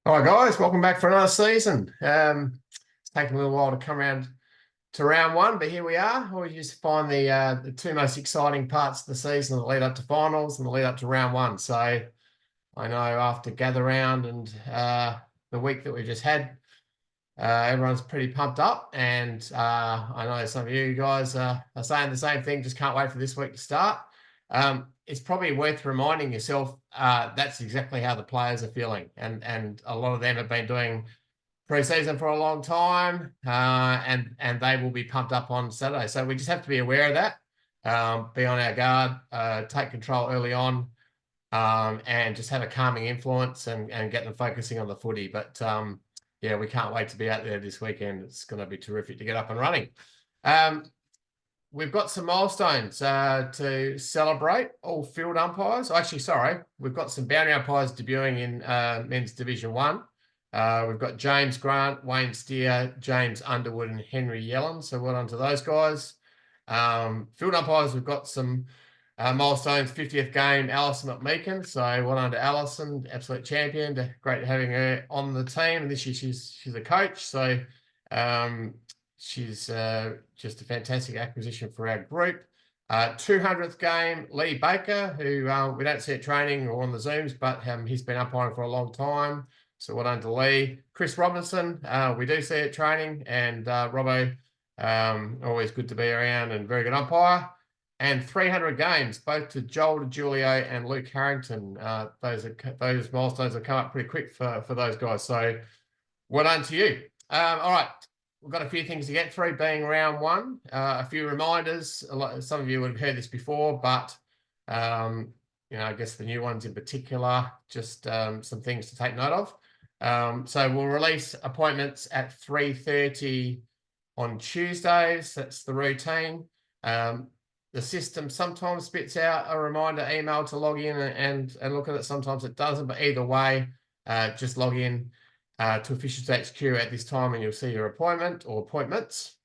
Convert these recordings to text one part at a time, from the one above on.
All right, guys, welcome back for another season. It's taken a little while to come around to round one, but here we are. We just find the two most exciting parts of the season, the lead up to finals and the lead up to round one. So I know after gather round and the week that we just had, everyone's pretty pumped up, and I know some of you guys are saying the same thing. Just can't wait for this week to start. It's probably worth reminding yourself that's exactly how the players are feeling, and a lot of them have been doing pre-season for a long time, and they will be pumped up on Saturday. So we just have to be aware of that, be on our guard, take control early on, and just have a calming influence and get them focusing on the footy. But yeah, we can't wait to be out there this weekend. It's going to be terrific to get up and running. We've got some milestones to celebrate. All field umpires. Actually, sorry, we've got some boundary umpires debuting in Men's Division 1. We've got James Grant, Wayne Steer, James Underwood, and Henry Yellen. So well done to those guys. Field umpires, we've got some milestones. 50th game, Alison McMeekin. So well done to Alison, absolute champion. Great having her on the team. And this year she's a coach. So she's just a fantastic acquisition for our group. 200th game, Lee Baker, who we don't see at training or on the Zooms, but he's been umpiring for a long time. So well done to Lee. Chris Robinson, we do see at training, and Robbo, always good to be around and very good umpire. And 300 games, both to Joel DeGiulio and Luke Harrington. Those milestones have come up pretty quick for those guys. So well done to you. All right. We've got a few things to get through, being round one. A few reminders. Some of you would have heard this before, but I guess the new ones in particular, just some things to take note of. So we'll release appointments at 3:30 on Tuesdays. That's the routine. The system sometimes spits out a reminder email to log in and look at it. Sometimes it doesn't, but either way, just log in to Officials HQ at this time and you'll see your appointment or appointments.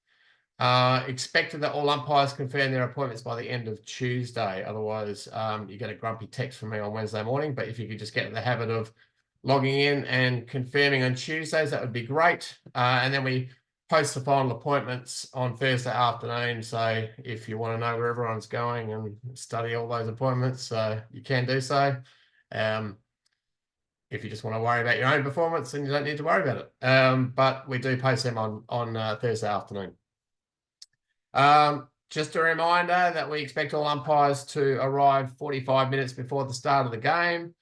Expected that all umpires confirm their appointments by the end of Tuesday. Otherwise, you get a grumpy text from me on Wednesday morning. But if you could just get in the habit of logging in and confirming on Tuesdays, that would be great. And then we post the final appointments on Thursday afternoon. So if you want to know where everyone's going and study all those appointments, you can do so. If you just want to worry about your own performance, then you don't need to worry about it. But we do post them on Thursday afternoon. Just a reminder that we expect all umpires to arrive 45 minutes before the start of the game.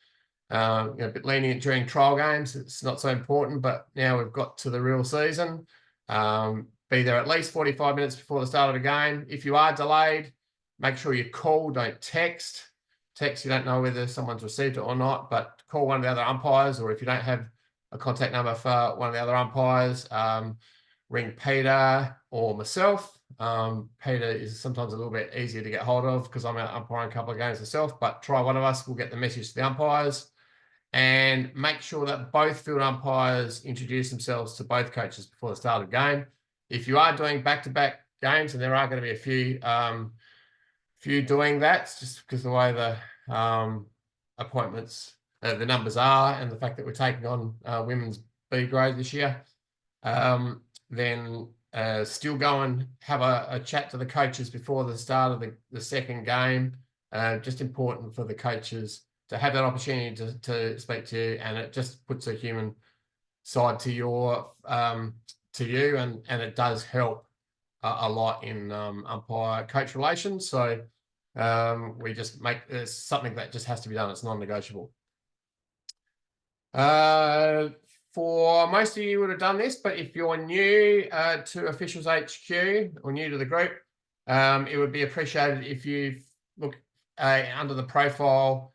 A bit lenient during trial games. It's not so important, but now we've got to the real season. Be there at least 45 minutes before the start of the game. If you are delayed, make sure you call, don't text. Text, you don't know whether someone's received it or not, but call one of the other umpires, or if you don't have a contact number for one of the other umpires, ring Peter or myself. Peter is sometimes a little bit easier to get hold of because I'm out umpiring a couple of games myself, but try one of us, we'll get the message to the umpires. And make sure that both field umpires introduce themselves to both coaches before the start of the game. If you are doing back-to-back games, and there are going to be a few doing that, just because the way the appointments, the numbers are, and the fact that we're taking on women's B grade this year, then still go and have a chat to the coaches before the start of the second game. Just important for the coaches to have that opportunity to speak to you, and it just puts a human side to you, and it does help a lot in umpire coach relations. So we just make it's something that just has to be done. It's non-negotiable. For most of you would have done this, but if you're new to Officials HQ or new to the group, it would be appreciated if you look under the profile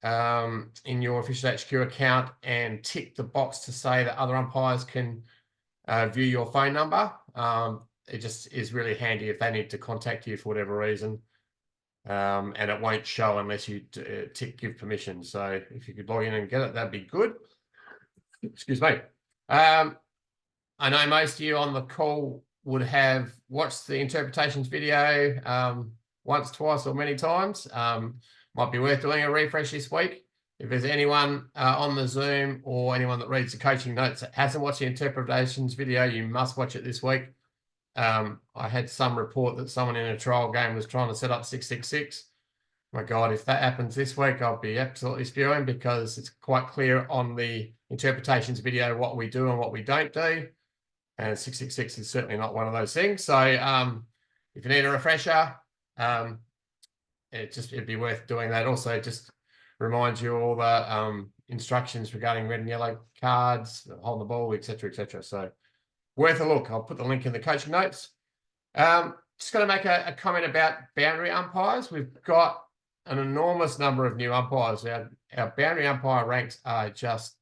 in your Officials HQ account and tick the box to say that other umpires can view your phone number. It just is really handy if they need to contact you for whatever reason, and it won't show unless you tick give permission. So if you could log in and get it, that'd be good. Excuse me. I know most of you on the call would have watched the interpretations video once, twice, or many times. Might be worth doing a refresh this week. if there's anyone on the Zoom or anyone that reads the coaching notes that hasn't watched the interpretations video, you must watch it this week. I had some report that someone in a trial game was trying to set up 666. My God, if that happens this week, I'll be absolutely spewing, because it's quite clear on the interpretations video what we do and what we don't do. And 666 is certainly not one of those things. So if you need a refresher, it'd be worth doing that. Also, just reminds you all the instructions regarding red and yellow cards, holding the ball, etc., etc. So worth a look. I'll put the link in the coaching notes. Just going to make a comment about boundary umpires. We've got an enormous number of new umpires. Our boundary umpire ranks are just,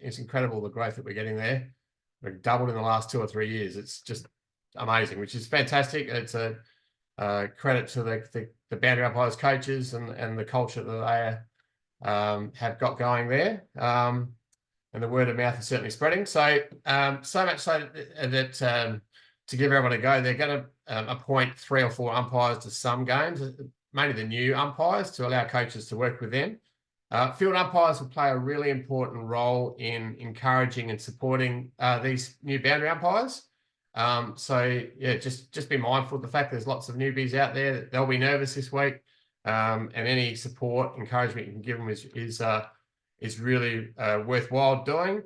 it's incredible the growth that we're getting there. We've doubled in the last 2 or 3 years. It's just amazing, which is fantastic. It's a credit to the boundary umpires coaches and the culture that they have got going there. And the word of mouth is certainly spreading. So so much so that to give everyone a go, they're going to appoint 3 or 4 umpires to some games, mainly the new umpires, to allow coaches to work with them. Field umpires will play a really important role in encouraging and supporting these new boundary umpires. So yeah, just be mindful of the fact there's lots of newbies out there. They'll be nervous this week, and any support, encouragement you can give them is really worthwhile doing.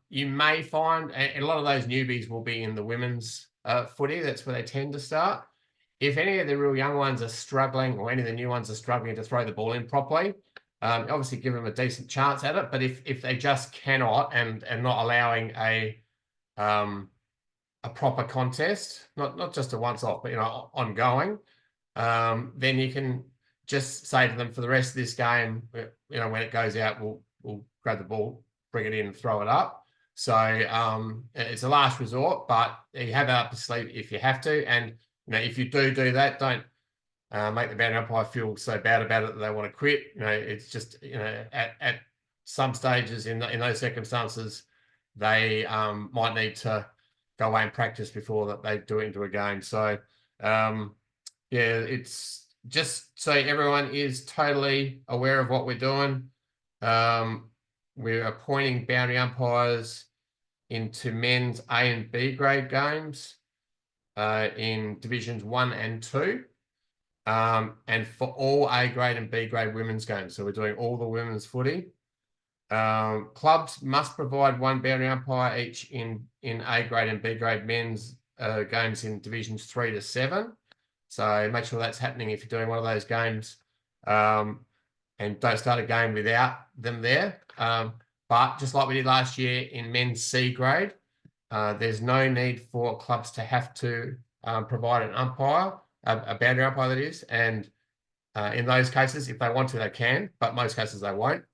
You may find a lot of those newbies will be in the women's footy. That's where they tend to start. If any of the real young ones are struggling, or any of the new ones are struggling to throw the ball in properly, obviously give them a decent chance at it. But if they just cannot, and not allowing a proper contest, not just a once-off, but ongoing, then you can just say to them, for the rest of this game, when it goes out, we'll grab the ball, bring it in, and throw it up. So it's a last resort, but you have it up your sleeve if you have to. And if you do that, don't make the boundary umpire feel so bad about it that they want to quit. It's just at some stages in those circumstances, they might need to go away and practice before that they do it into a game. So yeah, it's just so everyone is totally aware of what we're doing. We're appointing boundary umpires into men's A and B grade games in divisions 1 and 2, and for all A grade and B grade women's games. So we're doing all the women's footy. Clubs must provide 1 boundary umpire each in A grade and B grade men's games in divisions 3 to 7. So make sure that's happening if you're doing one of those games, and don't start a game without them there. But just like we did last year in men's C grade, there's no need for clubs to have to provide an umpire, a boundary umpire that is. And in those cases, if they want to, they can, but most cases they won't.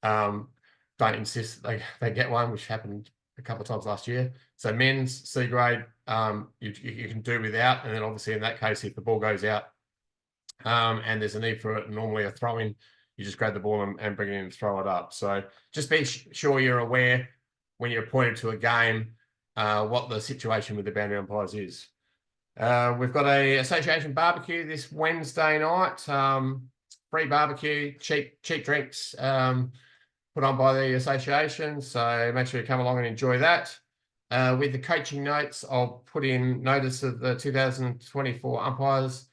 Don't insist they get one, which happened a couple of times last year. So men's C grade, you can do without. And then obviously in that case, if the ball goes out and there's a need for it, normally a throw in, you just grab the ball and bring it in and throw it up. So just be sure you're aware when you're appointed to a game what the situation with the boundary umpires is. We've got a association barbecue this Wednesday night. Free barbecue, cheap drinks put on by the association. So make sure you come along and enjoy that. With the coaching notes, I'll put in notice of the 2024 Umpires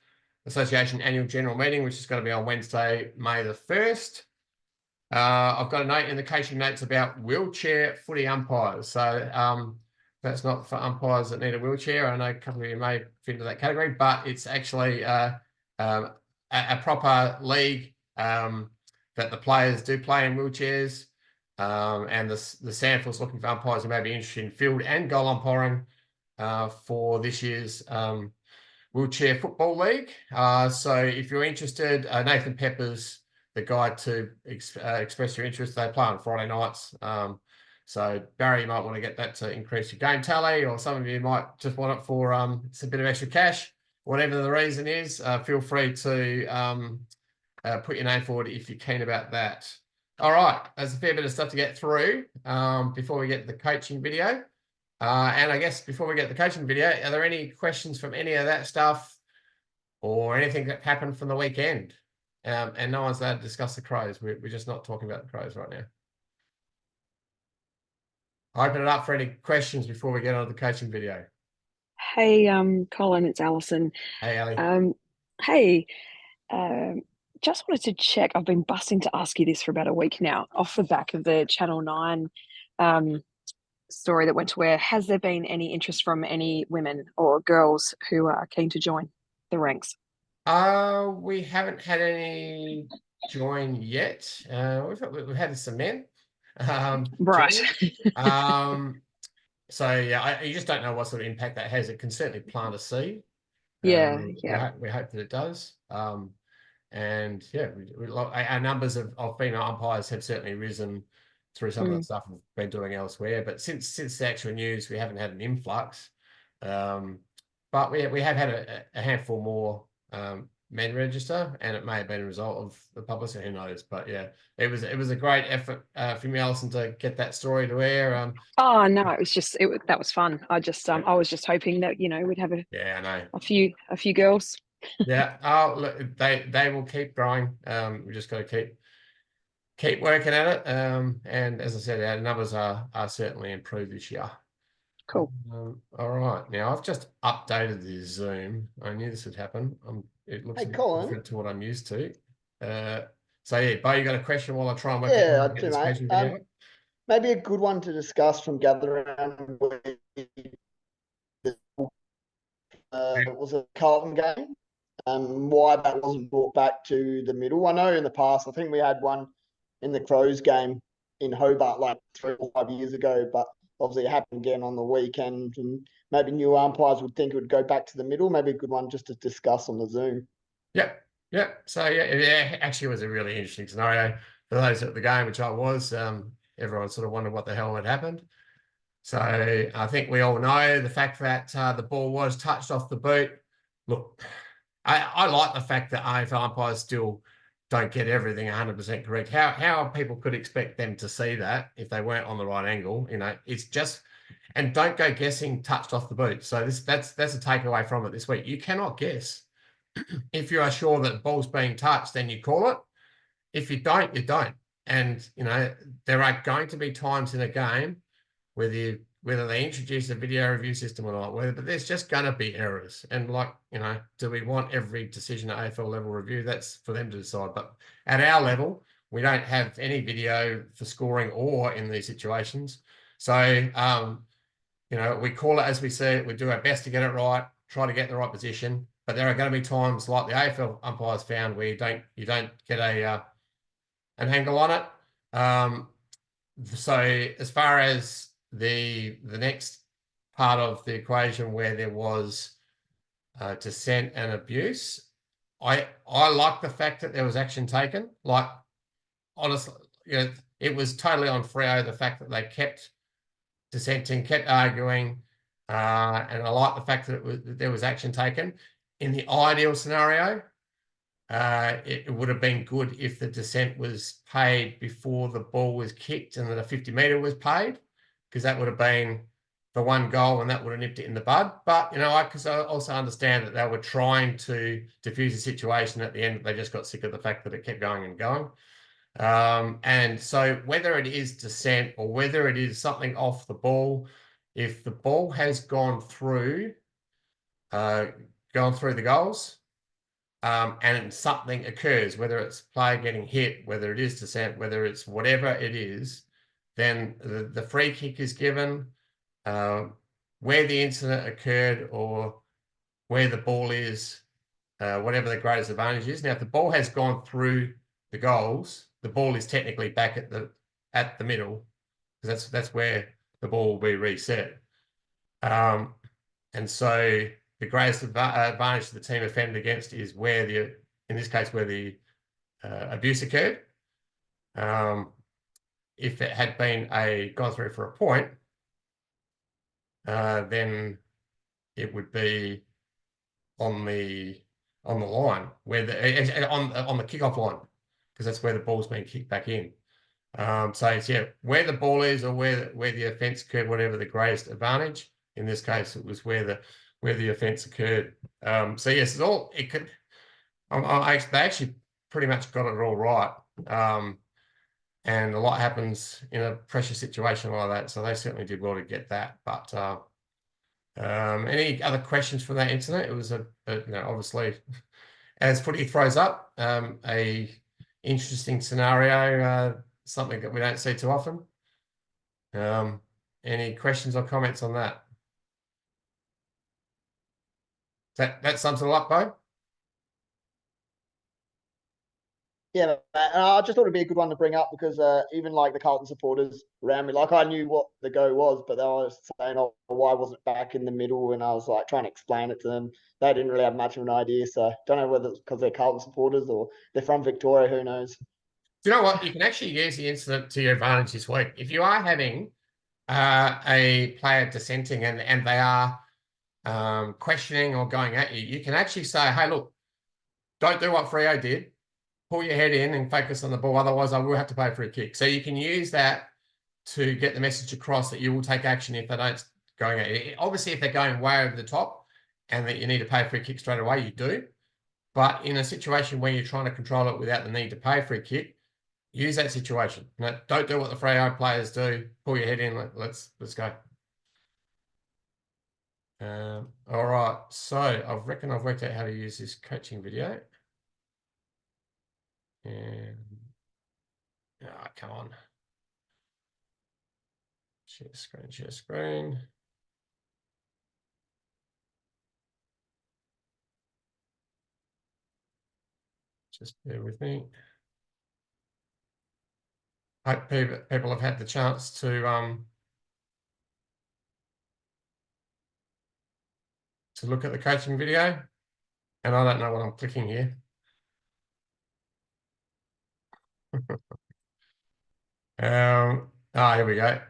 Association Annual General Meeting, which is going to be on Wednesday, May the 1st. I've got a note in the coaching notes about wheelchair footy umpires. So that's not for umpires that need a wheelchair. I know a couple of you may fit into that category, but it's actually a proper league that the players do play in wheelchairs. And the SANFL's looking for umpires who may be interested in field and goal umpiring for this year's Wheelchair Football League. So if you're interested, Nathan Pepper's the guy to express your interest. They play on Friday nights. So Barry, you might want to get that to increase your game tally, or some of you might just want it for it's a bit of extra cash. Whatever the reason is, feel free to put your name forward if you're keen about that. All right, there's a fair bit of stuff to get through before we get to the coaching video. And I guess before we get to the coaching video, are there any questions from any of that stuff or anything that happened from the weekend? and no one's allowed to discuss the Crows. We're just not talking about the Crows right now. I open it up for any questions before we get on to the coaching video. Hey, Colin, it's Alison. Hey, Ali. Hey, um, just wanted to check. I've been busting to ask you this for about a week now, off the back of the Channel 9 um, story that went to air. Has there been any interest from any women or girls who are keen to join the ranks? We haven't had any join yet. We've had some men Right. join. So yeah, you just don't know what sort of impact that has. It can certainly plant a seed. Yeah, We yeah. hope that it does. And yeah, our numbers of female umpires have certainly risen through some of the Mm, stuff we've been doing elsewhere. But since the actual news, we haven't had an influx. But we have had a handful more men register, and it may have been a result of the publicity. Who knows? But yeah, it was a great effort from you, Alison, to get that story to air. Oh no, it was just that was fun. I was just hoping that we'd have Yeah, I know. a few girls. Yeah. Oh, look, they will keep growing. We just got to keep working at it. And as I said, our numbers are certainly improved this year. Cool. All right. Now I've just updated the Zoom. I knew this would happen. It looks Hey, a bit Colin. different to what I'm used to. So yeah, Bo, you got a question while I try and work out Yeah, how I to get do, this mate. coaching video? Maybe a good one to discuss from Gather Round was a Carlton game. Why that wasn't brought back to the middle. I know in the past, I think we had one in the Crows game in Hobart like 3 or 5 years ago, but obviously it happened again on the weekend. And maybe new umpires would think it would go back to the middle. Maybe a good one just to discuss on the Zoom. Yep. Yep. So yeah, it actually was a really interesting scenario for those at the game, which I was. Everyone sort of wondered what the hell had happened. So I think we all know the fact that the ball was touched off the boot. Look, I like the fact that AFL umpires still don't get everything 100% correct. How people could expect them to see that if they weren't on the right angle? It's just, and don't go guessing touched off the boot. So that's a takeaway from it this week. You cannot guess. If you are sure that the ball's being touched, then you call it. If you don't, you don't. And there are going to be times in a game whether they introduce a video review system or not, but there's just going to be errors. And do we want every decision at AFL level review? That's for them to decide. But at our level, we don't have any video for scoring or in these situations. So, we call it as we see it. We do our best to get it right, try to get in the right position. But there are going to be times like the AFL umpires found where you don't get an angle on it. So as far as the next part of the equation where there was dissent and abuse, I like the fact that there was action taken. Like, honestly, it was totally on Freo, the fact that they kept dissenting, kept arguing, and I like the fact that there was action taken. In the ideal scenario, it would have been good if the dissent was paid before the ball was kicked and then a 50-meter was paid, because that would have been the one goal and that would have nipped it in the bud. But, because I also understand that they were trying to diffuse the situation at the end. They just got sick of the fact that it kept going and going. And so whether it is dissent or whether it is something off the ball, if the ball has gone through the goals, and something occurs, whether it's player getting hit, whether it is dissent, whether it's whatever it is, then the free kick is given, where the incident occurred or where the ball is, whatever the greatest advantage is. Now, if the ball has gone through the goals, the ball is technically back at the middle, because that's where the ball will be reset. And so the greatest advantage the team offended against is in this case, where the abuse occurred. If it had been gone through for a point, then it would be on the line where on the kickoff line, because that's where the ball's been kicked back in. So it's where the ball is or where the offence occurred, whatever the greatest advantage. In this case, it was where the offence occurred. So yes, it's all it could. They actually pretty much got it all right. And a lot happens in a pressure situation like that. So they certainly did well to get that. But any other questions from that incident? It was obviously, as footy throws up, a interesting scenario, something that we don't see too often. Any questions or comments on that? That sums it all up, Bo? Yeah, mate, and I just thought it'd be a good one to bring up because even like the Carlton supporters around me, like I knew what the go was, but they were saying, "Oh, why wasn't it back in the middle?" And I was like trying to explain it to them. They didn't really have much of an idea, so don't know whether it's because they're Carlton supporters or they're from Victoria. Who knows? Do you know what? You can actually use the incident to your advantage this week. If you are having a player dissenting and they are questioning or going at you, you can actually say, "Hey, look, don't do what Freo did. Pull your head in and focus on the ball. Otherwise, I will have to pay for a kick." So you can use that to get the message across that you will take action if they don't going at you. Obviously, if they're going way over the top and that you need to pay for a kick straight away, you do. But in a situation where you're trying to control it without the need to pay for a kick, use that situation. No, don't do what the Freo players do. Pull your head in. Let's go. All right. So I reckon I've worked out how to use this coaching video. And come on. Share screen, share screen. Just bear with me. Hope people have had the chance to look at the coaching video. And I don't know what I'm clicking here. Here we go.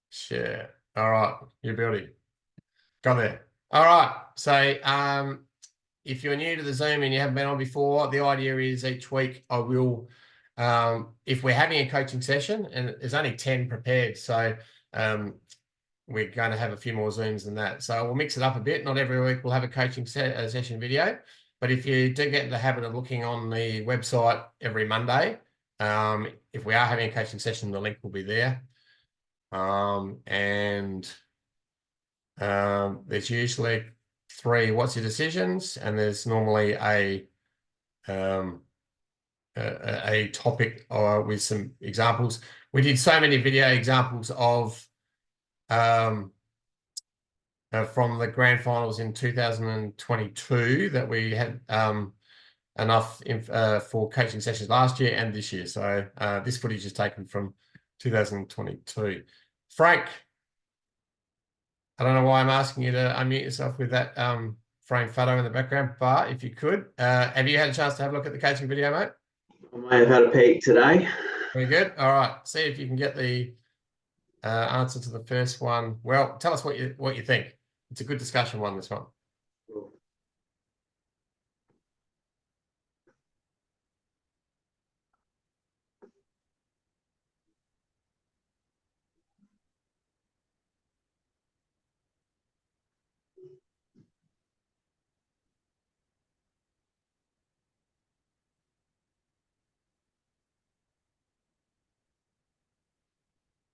Share. All right, your beauty. Got there. All right. So if you're new to the Zoom and you haven't been on before, the idea is each week I will, if we're having a coaching session, and there's only 10 prepared, so we're going to have a few more Zooms than that. So we'll mix it up a bit. Not every week we'll have a coaching session video, but if you do get in the habit of looking on the website every Monday, if we are having a coaching session, the link will be there. There's usually 3 what's your decisions, and there's normally a topic with some examples. We did so many video examples of from the grand finals in 2022 that we had enough for coaching sessions last year and this year. So this footage is taken from 2022. Frank, I don't know why I'm asking you to unmute yourself with that frame photo in the background, but if you could, have you had a chance to have a look at the coaching video, mate? I may have had a peek today. Very good. All right. See if you can get the answer to the first one. Well, tell us what you think. It's a good discussion one, this one.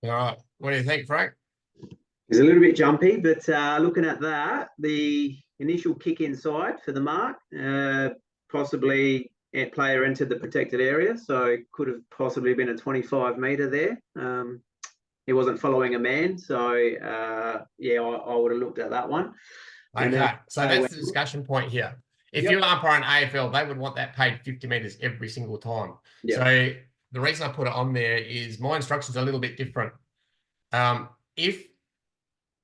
All right. What do you think, Frank? It's a little bit jumpy, but looking at that, the initial kick inside for the mark, possibly a player entered the protected area, so it could have possibly been a 25-metre there. He wasn't following a man, so yeah, I would have looked at that one. Okay, so that's the discussion point here. If you umpire an AFL, they would want that paid 50 metres every single time. Yep. So the reason I put it on there is my instructions are a little bit different. If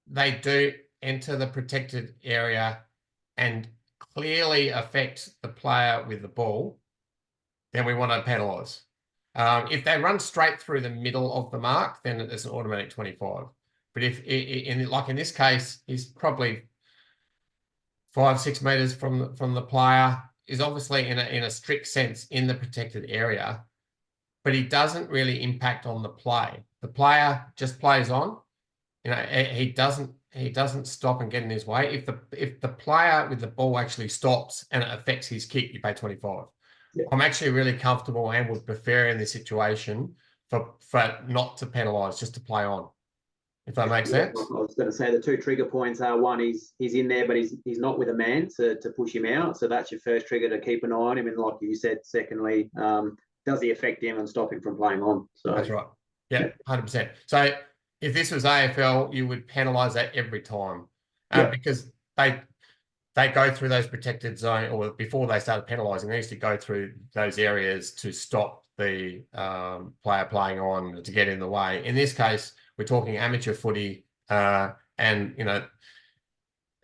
they do enter the protected area and clearly affect the player with the ball, then we want to penalise. If they run straight through the middle of the mark, then it's an automatic 25. But if in this case, he's probably 5-6 metres from the player, is obviously in a strict sense in the protected area, but he doesn't really impact on the play. The player just plays on. You know, he doesn't stop and get in his way. If the player with the ball actually stops and it affects his kick, you pay 25. I'm actually really comfortable and would prefer in this situation for not to penalise, just to play on. If that makes sense. I was going to say the two trigger points are, one, he's in there, but he's not with a man to push him out. So that's your first trigger to keep an eye on him. And like you said, secondly, does he affect him and stop him from playing on? So that's right. Yeah, 100%. So if this was AFL, you would penalise that every time because they go through those protected zone, or before they started penalising, they used to go through those areas to stop the player playing on to get in the way. In this case, we're talking amateur footy, and you know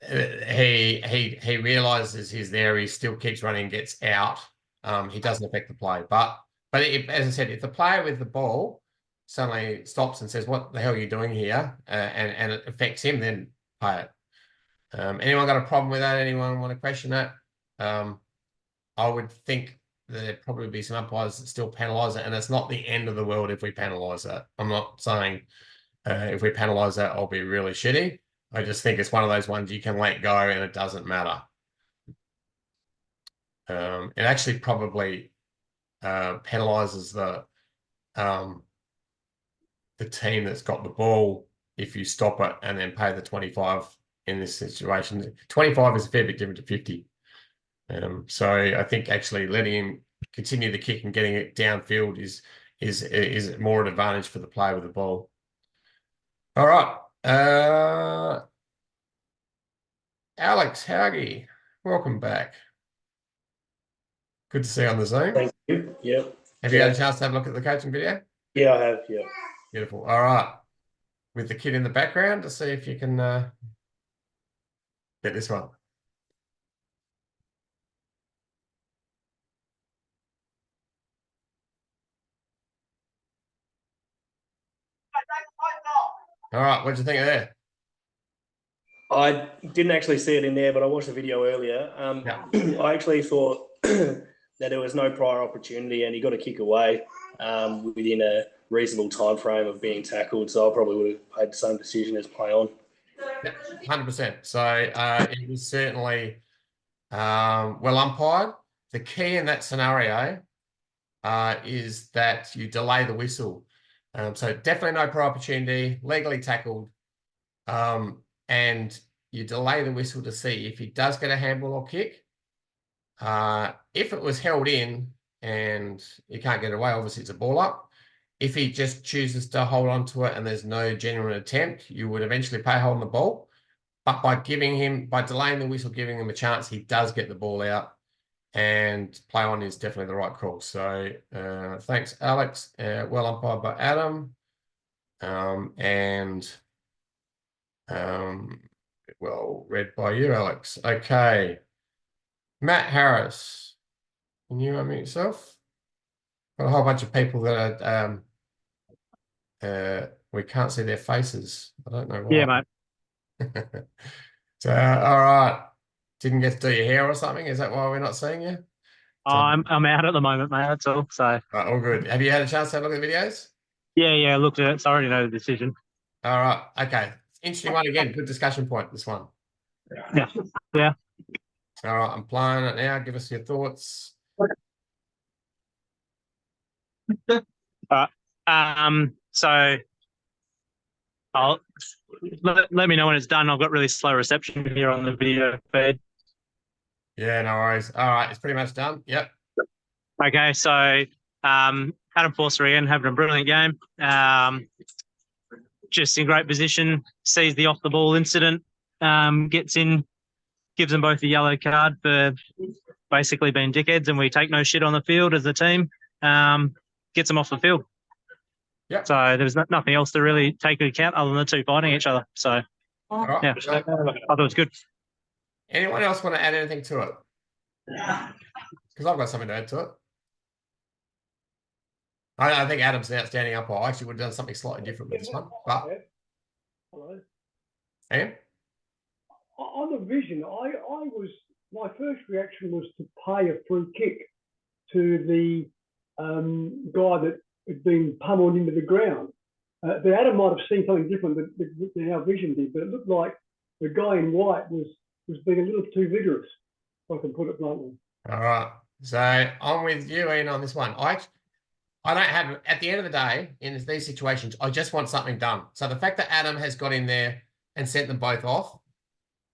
he realizes he's there. He still keeps running, gets out. He doesn't affect the play, but as I said, if the player with the ball suddenly stops and says, "What the hell are you doing here?" and it affects him, then pay it. Anyone got a problem with that? Anyone want to question that? I would think there'd probably be some umpires that still penalise it, and it's not the end of the world if we penalise that. I'm not saying if we penalise that, I'll be really shitty. I just think it's one of those ones you can let go and it doesn't matter. It actually probably penalises the team that's got the ball if you stop it and then pay the 25 in this situation. 25 is a fair bit different to 50. So I think actually letting him continue the kick and getting it downfield is more an advantage for the player with the ball. All right. Alex Haugie, welcome back. Good to see you on the Zoom. Thank you. Yep. Have you had a chance to have a look at the coaching video? Yeah, I have. Yeah. Beautiful. All right. With the kid in the background to see if you can get this one. All right. What do you think of there? I didn't actually see it in there, but I watched the video earlier. I actually thought that there was no prior opportunity and he got a kick away within a reasonable time frame of being tackled. So I probably would have made the same decision as play on. Yeah, 100%. So it was certainly well umpired. The key in that scenario is that you delay the whistle. So definitely no prior opportunity, legally tackled, and you delay the whistle to see if he does get a handball or kick. If it was held in and you can't get away, obviously it's a ball up. If he just chooses to hold on to it and there's no genuine attempt, you would eventually pay hold on the ball. But by delaying the whistle, giving him a chance, he does get the ball out, and play on is definitely the right call. So thanks, Alex. Well umpired by Adam. Well read by you, Alex. Okay. Matt Harris, can you unmute yourself? Got a whole bunch of people that are we can't see their faces. I don't know why. Yeah, mate. So all right. Didn't get to do your hair or something? Is that why we're not seeing you? I'm out at the moment, mate. That's all. So all good. Have you had a chance to have a look at the videos? yeah, looked at it. So I already know the decision. All right. Okay. Interesting one again. Good discussion point, this one. Yeah. All right. I'm playing it now. Give us your thoughts. So I'll let me know when it's done. I've got really slow reception here on the video feed. Yeah, no worries. All right. It's pretty much done. Yep. Okay. So Adam Forster again having a brilliant game. Just in great position, sees the off the ball incident, gets in, gives them both a yellow card for basically being dickheads, and we take no shit on the field as a team. Gets them off the field. Yep. So there was nothing else to really take into account other than the two fighting each other. So All right. yeah, I thought it was good. Anyone else want to add anything to it? Because I've got something to add to it. I think Adam's an outstanding umpire. I actually would have done something slightly different with this one. But Hello. And? On the vision, my first reaction was to pay a free kick to the guy that had been pummeled into the ground. But Adam might have seen something different than our vision did, but it looked like the guy in white was being a little too vigorous, if I can put it bluntly. All right. So I'm with you, Ian, on this one. I don't have, at the end of the day, in these situations, I just want something done. So the fact that Adam has got in there and sent them both off,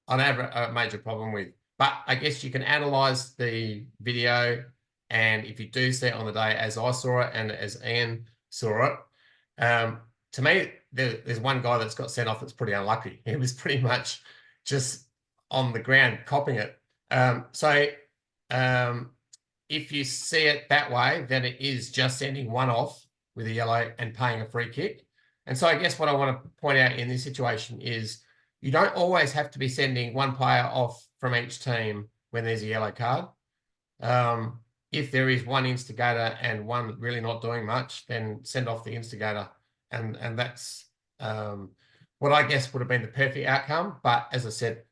I don't have a major problem with. But I guess you can analyze the video, and if you do see it on the day as I saw it and as Ian saw it, to me, there's one guy that's got sent off that's pretty unlucky. He was pretty much just on the ground copying it. If you see it that way, then it is just sending one off with a yellow and paying a free kick. And so I guess what I want to point out in this situation is you don't always have to be sending one player off from each team when there's a yellow card. If there is one instigator and one really not doing much, then send off the instigator. And that's what I guess would have been the perfect outcome. But as I said,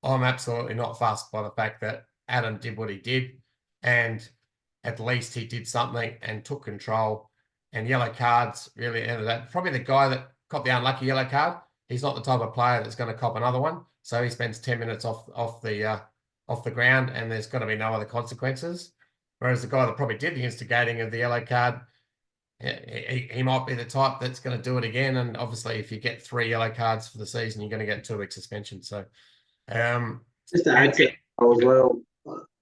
I'm absolutely not fussed by the fact that Adam did what he did. And at least he did something and took control. And yellow cards really ended that. Probably the guy that got the unlucky yellow card, he's not the type of player that's going to cop another one. So he spends 10 minutes off the ground, and there's going to be no other consequences. Whereas the guy that probably did the instigating of the yellow card, he might be the type that's going to do it again. And obviously, if you get 3 yellow cards for the season, you're going to get 2 weeks suspension. So, just to add to as well,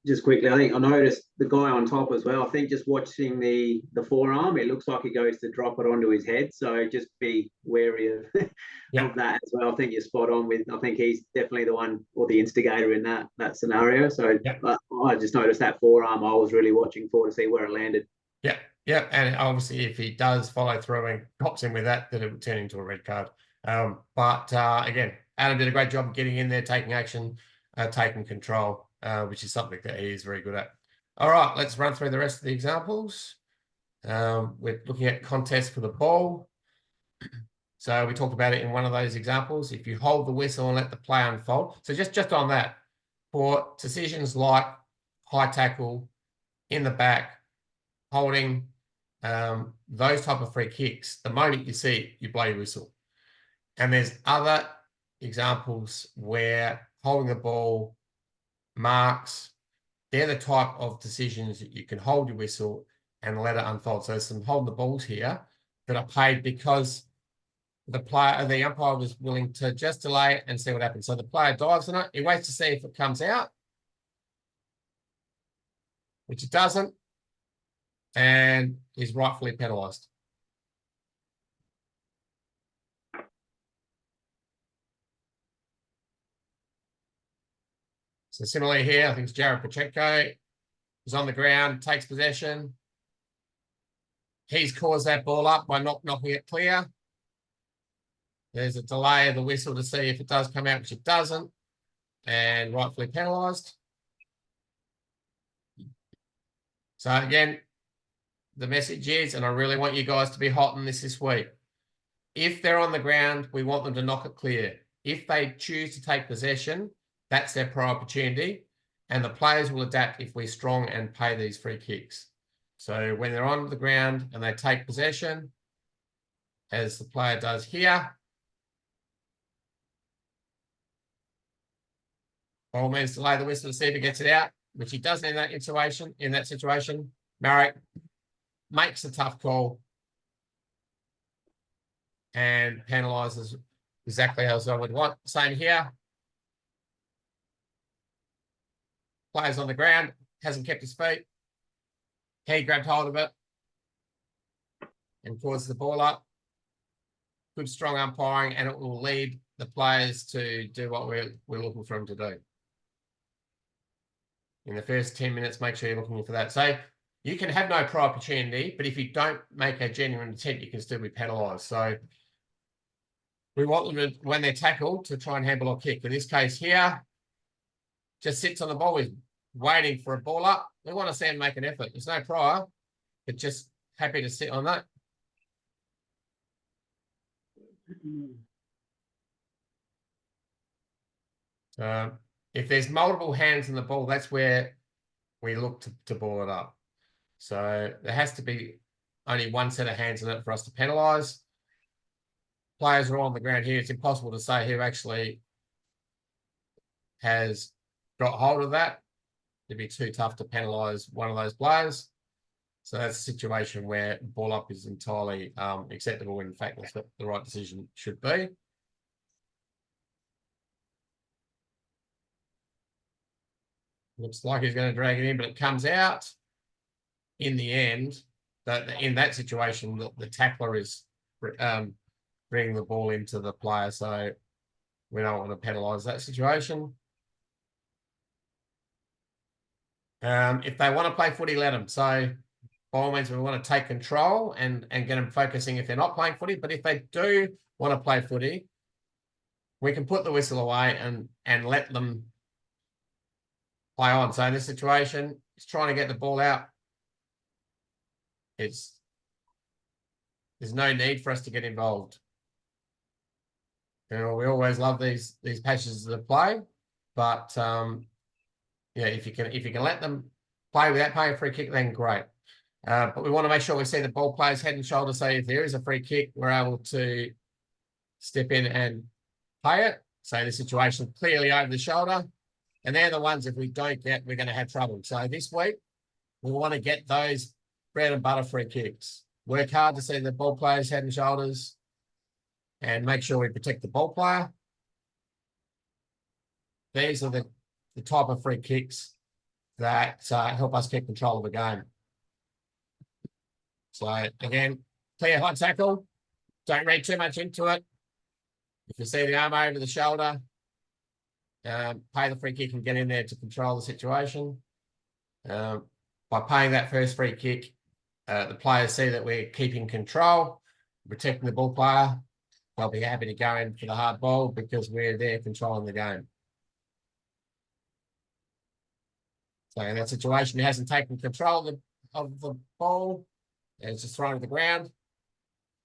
just quickly, I think I noticed the guy on top as well. I think just watching the forearm, it looks like he goes to drop it onto his head. So just be wary of, of that as well. I think you're spot on with. I think he's definitely the one or the instigator in that scenario. So I just noticed that forearm. I was really watching for to see where it landed. Yeah, and obviously if he does follow through and pops in with that, then it would turn into a red card. But again, Adam did a great job getting in there, taking action, taking control, which is something that he is very good at. All right, let's run through the rest of the examples. We're looking at contests for the ball. So we talked about it in one of those examples. If you hold the whistle and let the play unfold. So just on that, for decisions like high tackle, in the back, holding, those type of free kicks, the moment you see it, you blow your whistle. And there's other examples where holding the ball, marks, they're the type of decisions that you can hold your whistle and let it unfold. So there's some holding the balls here that are paid because the umpire was willing to just delay it and see what happens. So the player dives on it, he waits to see if it comes out, which it doesn't, and is rightfully penalised. So similarly here, I think it's Jared Pacheco. He's on the ground, takes possession. He's caused that ball up by not knocking it clear. There's a delay of the whistle to see if it does come out, which it doesn't, and rightfully penalised. So again, the message is, and I really want you guys to be hot on this week. If they're on the ground, we want them to knock it clear. If they choose to take possession, that's their prior opportunity, and the players will adapt if we're strong and pay these free kicks. So when they're on the ground and they take possession, as the player does here, by all means delay the whistle to see if he gets it out, which he doesn't in that situation. Marek makes a tough call and penalises exactly as I would want. Same here. Player's on the ground, hasn't kept his feet. He grabbed hold of it and causes the ball up. Good strong umpiring, and it will lead the players to do what we're looking for them to do. In the first 10 minutes, make sure you're looking for that. So you can have no prior opportunity, but if you don't make a genuine attempt, you can still be penalised. So we want them to, when they're tackled, to try and handle a kick. In this case here, just sits on the ball, he's waiting for a ball up. We want to see him make an effort. There's no prior, but just happy to sit on that. If there's multiple hands in the ball, that's where we look to ball it up. So there has to be only one set of hands in it for us to penalise. Players are on the ground here. It's impossible to say who actually has got hold of that. it'd be too tough to penalise one of those players. So that's a situation where ball up is entirely acceptable. In fact, that's what the right decision should be. Looks like he's going to drag it in, but it comes out. In the end, in that situation, the tackler is bringing the ball into the player, so we don't want to penalise that situation. If they want to play footy, let them. So by all means, we want to take control and get them focusing if they're not playing footy. But if they do want to play footy, we can put the whistle away and let them play on. So in this situation, he's trying to get the ball out. There's no need for us to get involved. You know, we always love these passages of play, but yeah, if you can let them play without paying a free kick, then great. But we want to make sure we see the ball players head and shoulders. So if there is a free kick, we're able to step in and pay it. So the situation clearly over the shoulder, and they're the ones if we don't get, we're going to have trouble. So this week we want to get those bread and butter free kicks. Work hard to see the ball players head and shoulders and make sure we protect the ball player. These are the type of free kicks that help us keep control of the game. So again, clear high tackle. Don't read too much into it. If you see the arm over the shoulder, pay the free kick and get in there to control the situation. By paying that first free kick, the players see that we're keeping control, protecting the ball player. They'll be happy to go in for the hard ball because we're there controlling the game. So in that situation, he hasn't taken control of the ball. It's just thrown to the ground.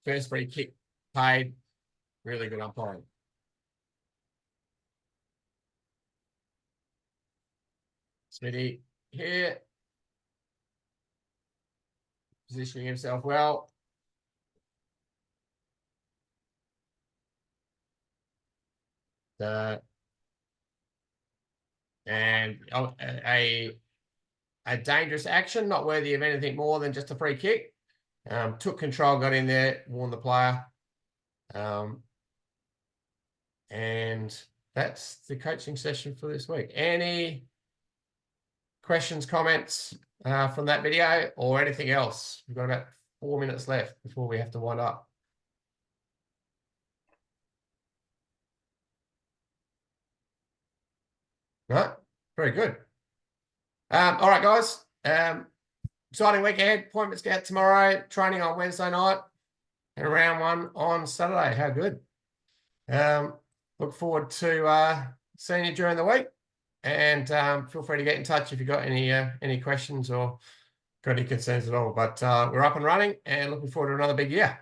First free kick paid. Really good umpiring. Smitty here. Positioning himself well. And a dangerous action, not worthy of anything more than just a free kick. Took control, got in there, warned the player. And that's the coaching session for this week. Any questions, comments from that video or anything else? We've got about 4 minutes left before we have to wind up. Right, very good. All right, guys. Exciting week ahead. Appointments go out tomorrow. Training on Wednesday night, and round one on Saturday. How good. Look forward to seeing you during the week. And feel free to get in touch if you've got any questions or got any concerns at all. But we're up and running and looking forward to another big year.